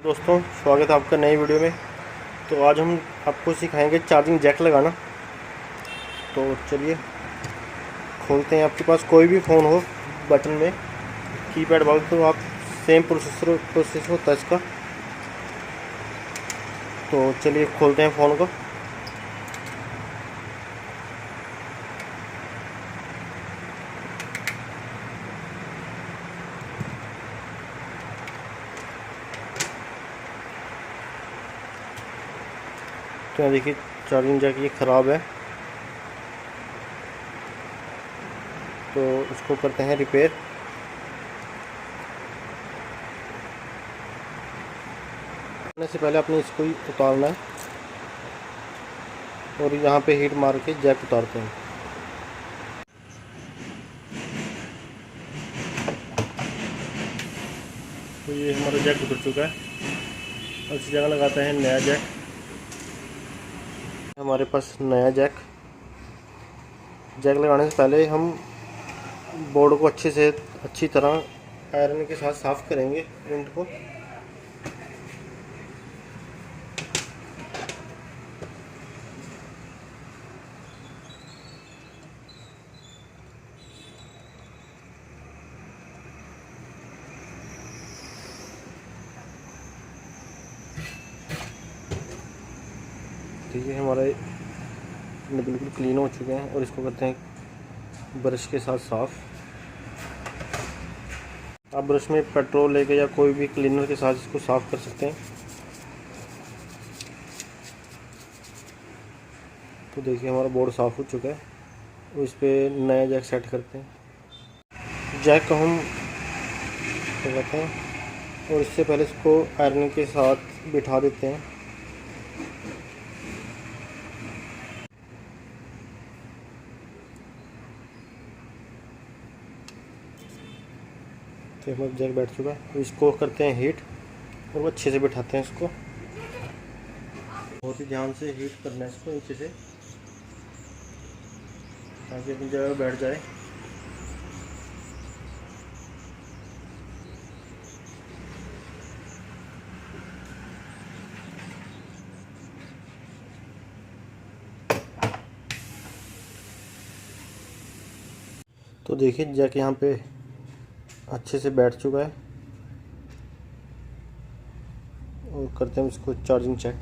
दोस्तों, स्वागत है आपका नई वीडियो में। तो आज हम आपको सिखाएंगे चार्जिंग जैक लगाना। तो चलिए खोलते हैं। आपके पास कोई भी फ़ोन हो बटन में कीपैड वाला, तो आप सेम प्रोसेस होता है इसका। तो चलिए खोलते हैं फ़ोन को। तो यहाँ देखिए चार्जिंग जैक ये ख़राब है, तो इसको करते हैं रिपेयर। करने से पहले अपने इसको ही उतारना है और यहाँ पे हीट मार के जैक उतारते हैं। तो ये हमारा जैक उतर चुका है और इस जगह लगाते हैं नया जैक। हमारे पास नया जैक लगाने से पहले हम बोर्ड को अच्छी तरह आयरन के साथ साफ़ करेंगे प्रिंट को। ठीक है, हमारे बिल्कुल क्लीन हो चुके हैं और इसको करते हैं ब्रश के साथ साफ़। आप ब्रश में पेट्रोल लेके या कोई भी क्लीनर के साथ इसको साफ़ कर सकते हैं। तो देखिए हमारा बोर्ड साफ़ हो चुका है। तो इस पर नया जैक सेट करते हैं। जैक को हम लगाते हैं और इससे पहले इसको आयरन के साथ बिठा देते हैं। तो हमारा जैक बैठ चुका है। तो इसको करते हैं हीट और वो अच्छे से बिठाते हैं इसको। बहुत ही ध्यान से हीट करना है इसको नीचे से, ताकि अपनी जगह बैठ जाए। तो देखिए जैक यहाँ पे अच्छे से बैठ चुका है और करते हैं इसको चार्जिंग चेक।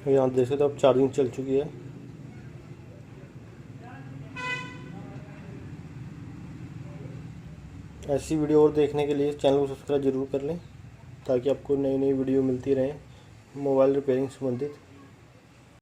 यहाँ देख सकते हो अब चार्जिंग चल चुकी है। ऐसी वीडियो और देखने के लिए चैनल को सब्सक्राइब जरूर कर लें, ताकि आपको नई नई वीडियो मिलती रहे मोबाइल रिपेयरिंग संबंधित।